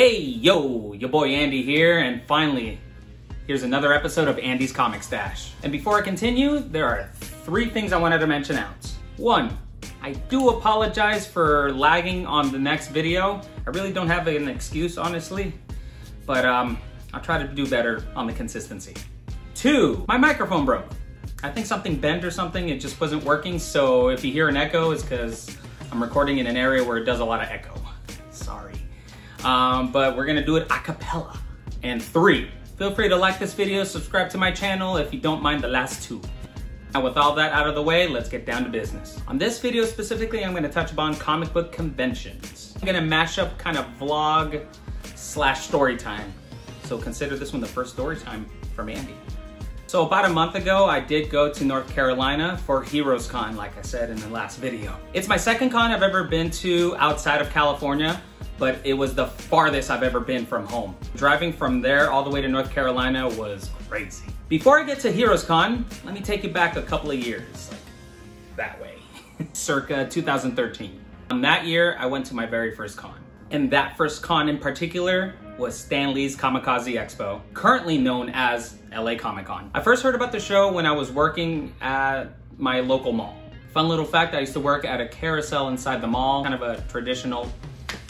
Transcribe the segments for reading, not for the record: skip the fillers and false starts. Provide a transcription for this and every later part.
Hey, yo, your boy Andy here, and finally, here's another episode of Andy's Comic Stash. And before I continue, there are 3 things I wanted to mention out. 1, I do apologize for lagging on the next video. I really don't have an excuse, honestly, but I'll try to do better on the consistency. 2, my microphone broke. I think something bent or something, it just wasn't working, so if you hear an echo, it's because I'm recording in an area where it does a lot of echo. Sorry. But we're gonna do it a cappella. And 3, feel free to like this video, subscribe to my channel if you don't mind the last 2. Now with all that out of the way, let's get down to business. On this video specifically, I'm gonna touch upon comic book conventions. I'm gonna mash up kind of vlog / story time. So consider this one the first story time from Andy. So about a month ago, I did go to North Carolina for Heroes Con, like I said in the last video. It's my second con I've ever been to outside of California, but it was the farthest I've ever been from home. Driving from there all the way to North Carolina was crazy. Before I get to Heroes Con, let me take you back a couple of years, like that way, circa 2013. On that year, I went to my very first con. And that first con in particular was Stan Lee's Kamikaze Expo, currently known as LA Comic Con. I first heard about the show when I was working at my local mall. Fun little fact, I used to work at a carousel inside the mall, kind of a traditional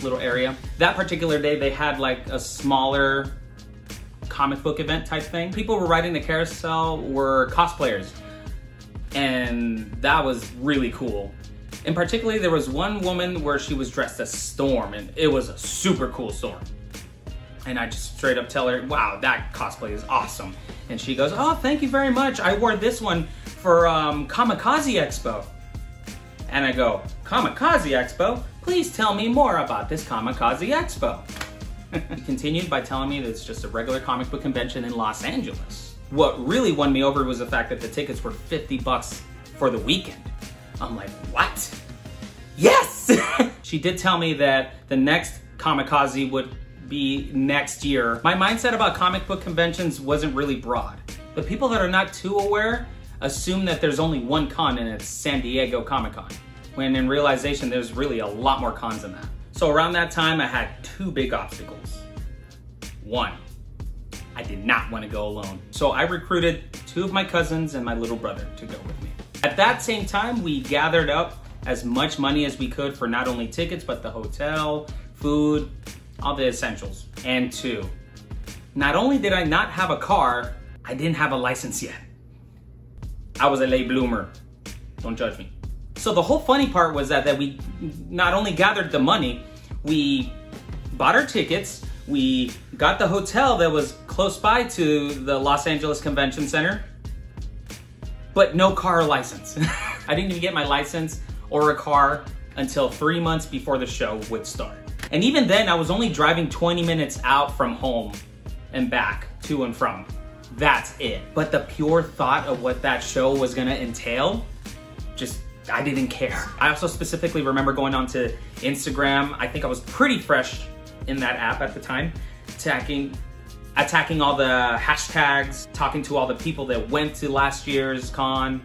little area. That particular day, they had like a smaller comic book event type thing. People were riding the carousel were cosplayers, and that was really cool. In particular, there was one woman where she was dressed as Storm, and it was a super cool Storm. And I just straight up tell her, wow, that cosplay is awesome. And she goes, oh, thank you very much. I wore this one for Kamikaze Expo. And I go, Kamikaze Expo? Please tell me more about this Kamikaze Expo. He continued by telling me that it's just a regular comic book convention in Los Angeles. What really won me over was the fact that the tickets were $50 for the weekend. I'm like, what? Yes! She did tell me that the next Kamikaze would be next year. My mindset about comic book conventions wasn't really broad. But people that are not too aware assume that there's only one con and it's San Diego Comic-Con, when in realization there's really a lot more cons than that. So around that time I had 2 big obstacles. 1, I did not want to go alone. So I recruited 2 of my cousins and my little brother to go with me. At that same time, we gathered up as much money as we could for not only tickets, but the hotel, food, all the essentials. And 2, not only did I not have a car, I didn't have a license yet. I was a late bloomer. Don't judge me. So the whole funny part was that we not only gathered the money, we bought our tickets, we got the hotel that was close by to the Los Angeles Convention Center, but no car or license. I didn't even get my license or a car until 3 months before the show would start. And even then, I was only driving 20 minutes out from home and back, to and from. That's it. But the pure thought of what that show was gonna entail, just, I didn't care. I also specifically remember going onto Instagram. I think I was pretty fresh in that app at the time, attacking all the hashtags, talking to all the people that went to last year's con.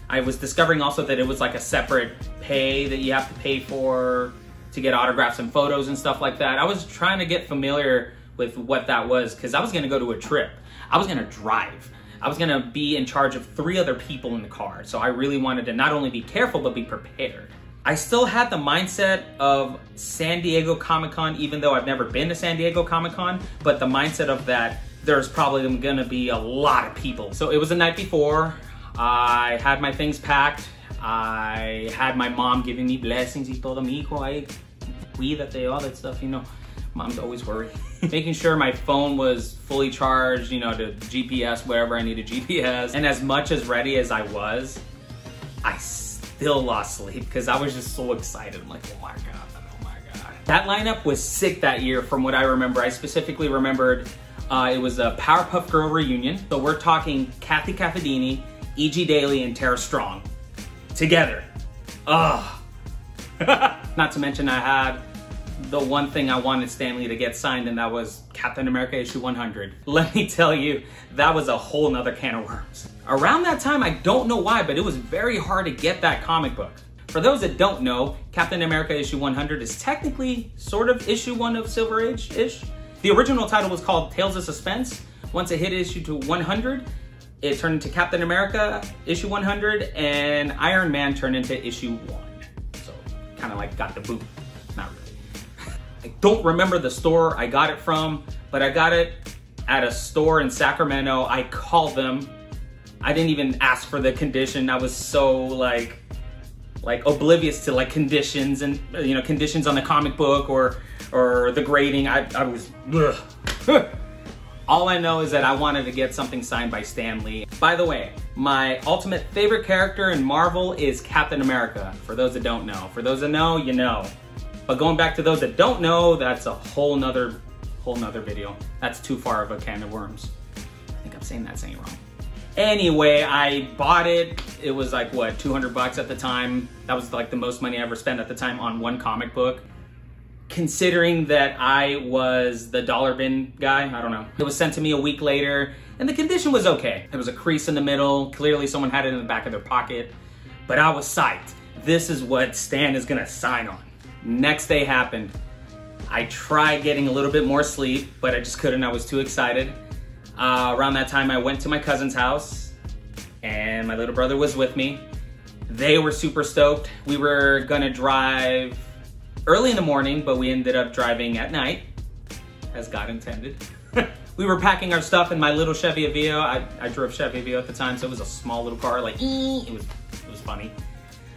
I was discovering also that it was like a separate pay that you have to pay for to get autographs and photos and stuff like that. I was trying to get familiar with what that was because I was gonna go to a trip. I was gonna drive. I was gonna be in charge of 3 other people in the car. So I really wanted to not only be careful, but be prepared. I still had the mindset of San Diego Comic-Con, even though I've never been to San Diego Comic-Con, but the mindset of that there's probably gonna be a lot of people. So it was the night before. I had my things packed. I had my mom giving me blessings y todo, mi hijo, ay, cuídate, all that stuff, you know. Mom's always worried. Making sure my phone was fully charged, you know, to GPS, wherever I needed GPS. And as much as ready as I was, I still lost sleep because I was just so excited. I'm like, oh my God, oh my God. That lineup was sick that year from what I remember. I specifically remembered it was a Powerpuff Girl reunion. So we're talking Kathy Caffedini, E.G. Daily, and Tara Strong together. Ugh. Not to mention I had the one thing I wanted Stan Lee to get signed, and that was Captain America issue 100. Let me tell you, that was a whole nother can of worms. Around that time, I don't know why, but it was very hard to get that comic book. For those that don't know, Captain America issue 100 is technically sort of issue 1 of Silver Age-ish. The original title was called Tales of Suspense. Once it hit issue to 100, it turned into Captain America issue 100, and Iron Man turned into issue 1. So kind of like got the boot. Not really. I don't remember the store I got it from, but I got it at a store in Sacramento. I called them. I didn't even ask for the condition. I was so like oblivious to like conditions and conditions on the comic book or the grading. I was ugh. All I know is that I wanted to get something signed by Stan Lee. By the way, my ultimate favorite character in Marvel is Captain America. For those that don't know. For those that know, you know. But going back to those that don't know, that's a whole nother video. That's too far of a can of worms. I think I'm saying wrong. Anyway, I bought it. It was like, what, 200 bucks at the time. That was like the most money I ever spent at the time on one comic book. Considering that I was the dollar bin guy, I don't know. It was sent to me a week later, and the condition was okay. There was a crease in the middle. Clearly someone had it in the back of their pocket, but I was psyched. This is what Stan is gonna sign on. Next day happened. I tried getting a little bit more sleep, but I just couldn't. I was too excited. Around that time, I went to my cousin's house, and my little brother was with me. They were super stoked. We were gonna drive early in the morning, but we ended up driving at night, as God intended. We were packing our stuff in my little Chevy Aveo. I drove Chevy Aveo at the time, so it was a small little car, like, it was funny.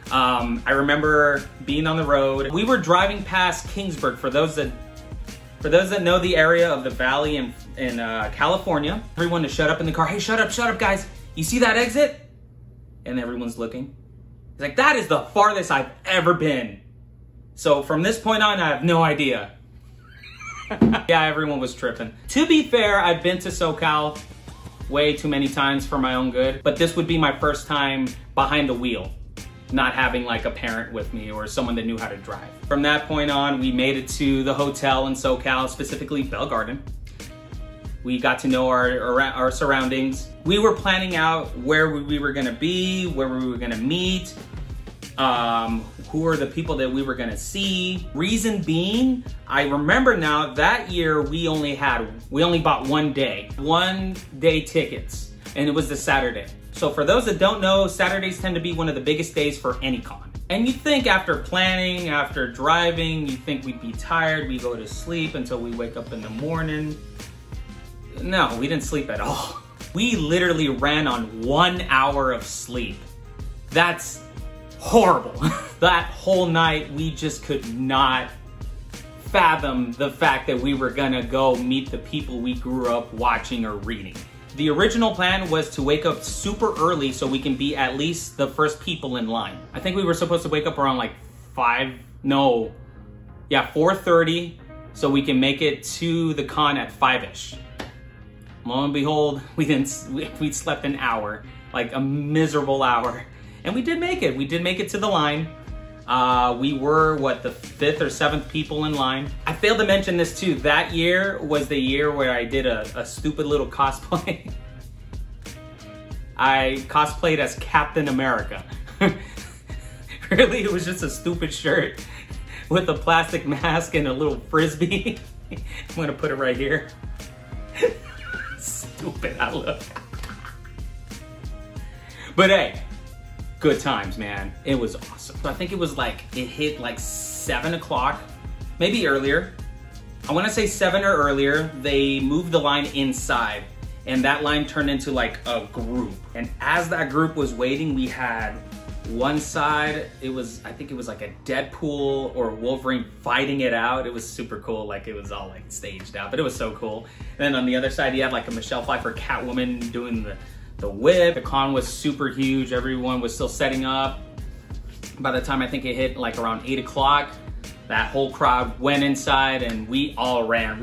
I remember being on the road. We were driving past Kingsburg. For those that know the area of the valley in California, everyone to shut up in the car. Hey, shut up, guys. You see that exit? And everyone's looking. It's like, that is the farthest I've ever been. So from this point on, I have no idea. Yeah, everyone was tripping. To be fair, I've been to SoCal way too many times for my own good, but this would be my first time behind the wheel, not having like a parent with me or someone that knew how to drive. From that point on, we made it to the hotel in SoCal, specifically Bell Garden. We got to know our surroundings. We were planning out where we were gonna be, where we were gonna meet, who are the people that we were gonna see. Reason being, I remember now that year we only bought 1 day tickets, and it was the Saturday. So for those that don't know, Saturdays tend to be one of the biggest days for any con. And you think after planning, after driving, you think we'd be tired, we go to sleep until we wake up in the morning. No, we didn't sleep at all. We literally ran on 1 hour of sleep. That's horrible. That whole night, we just could not fathom the fact that we were gonna go meet the people we grew up watching or reading. The original plan was to wake up super early so we can be at least the first people in line. I think we were supposed to wake up around like 4:30, so we can make it to the con at 5-ish. Lo and behold, we slept an hour, like a miserable hour. And we did make it. We did make it to the line. We were, the 5th or 7th people in line. I failed to mention this too. That year was the year where I did a stupid little cosplay. I cosplayed as Captain America. Really, it was just a stupid shirt with a plastic mask and a little frisbee. I'm gonna put it right here. Stupid I look. But hey, good times, man. It was awesome. So I think it was it hit like 7 o'clock, maybe earlier. I wanna say 7 or earlier. They moved the line inside, and that line turned into like a group. And as that group was waiting, we had one side, I think it was like a Deadpool or Wolverine fighting it out. It was super cool. Like it was all like staged out, but it was so cool. And then on the other side, you had like a Michelle Pfeiffer Catwoman doing the whip. The con was super huge. Everyone was still setting up. By the time I think it hit like around 8 o'clock, that whole crowd went inside and we all ran.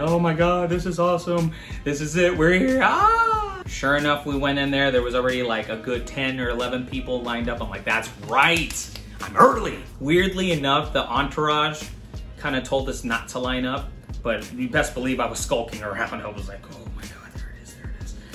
Oh my God, this is awesome. This is it, we're here, ah! Sure enough, we went in there. There was already like a good 10 or 11 people lined up. I'm like, that's right, I'm early. Weirdly enough, the entourage kind of told us not to line up, but you best believe I was skulking around. I was like, oh my God, there it is.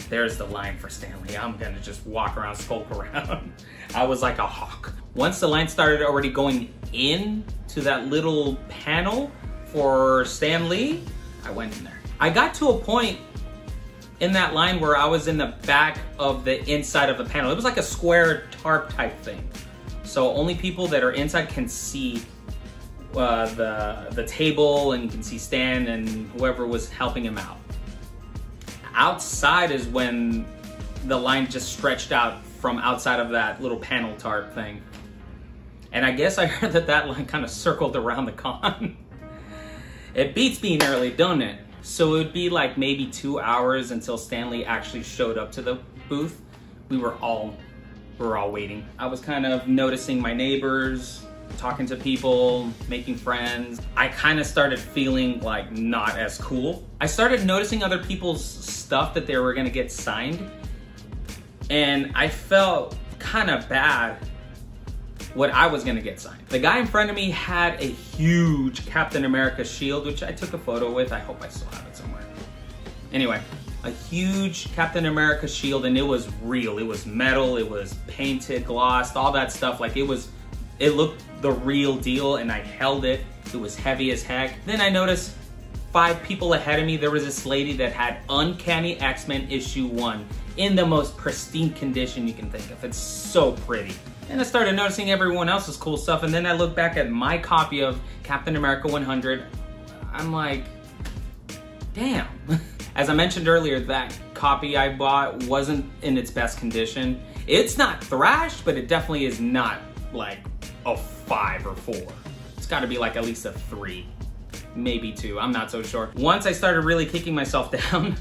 There's the line for Stanley. I'm gonna just walk around, skulk around. I was like a hawk. Once the line started already going in to that little panel for Stan Lee, I went in there. I got to a point in that line where I was in the back of the inside of the panel. It was like a square tarp type thing. So only people that are inside can see the table, and you can see Stan and whoever was helping him out. Outside is when the line just stretched out from outside of that little panel tarp thing. And I guess I heard that line kind of circled around the con. It beats being early, don't it? So it would be like maybe 2 hours until Stan Lee actually showed up to the booth. We were all waiting. I was kind of noticing my neighbors, talking to people, making friends. I kind of started feeling like not as cool. I started noticing other people's stuff that they were gonna get signed, and I felt kind of bad what I was gonna get signed. The guy in front of me had a huge Captain America shield, which I took a photo with. I hope I still have it somewhere. Anyway, a huge Captain America shield, and it was real. It was metal, it was painted, glossed, all that stuff. Like it looked the real deal, and I held it. It was heavy as heck. Then I noticed 5 people ahead of me, there was this lady that had Uncanny X-Men issue 1 in the most pristine condition you can think of. It's so pretty. And I started noticing everyone else's cool stuff, and then I looked back at my copy of Captain America 100. I'm like, damn. As I mentioned earlier, that copy I bought wasn't in its best condition. It's not thrashed, but it definitely is not like a 5 or 4. It's gotta be like at least a 3, maybe 2, I'm not so sure. Once I started really kicking myself down,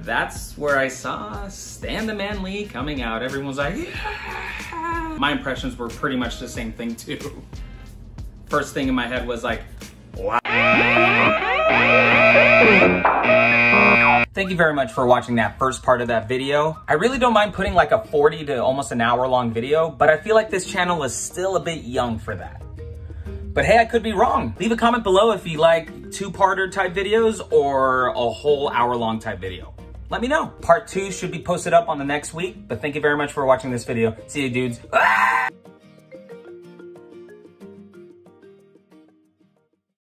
that's where I saw Stan the Man Lee coming out. Everyone was like, yeah. My impressions were pretty much the same thing too. First thing in my head was like, wow. Thank you very much for watching that first part of that video. I really don't mind putting like a 40 to almost an hour long video, but I feel like this channel is still a bit young for that. But hey, I could be wrong. Leave a comment below if you like 2-parter type videos or a whole hour-long type video. Let me know. Part 2 should be posted up on the next week, but thank you very much for watching this video. See you, dudes. Ah!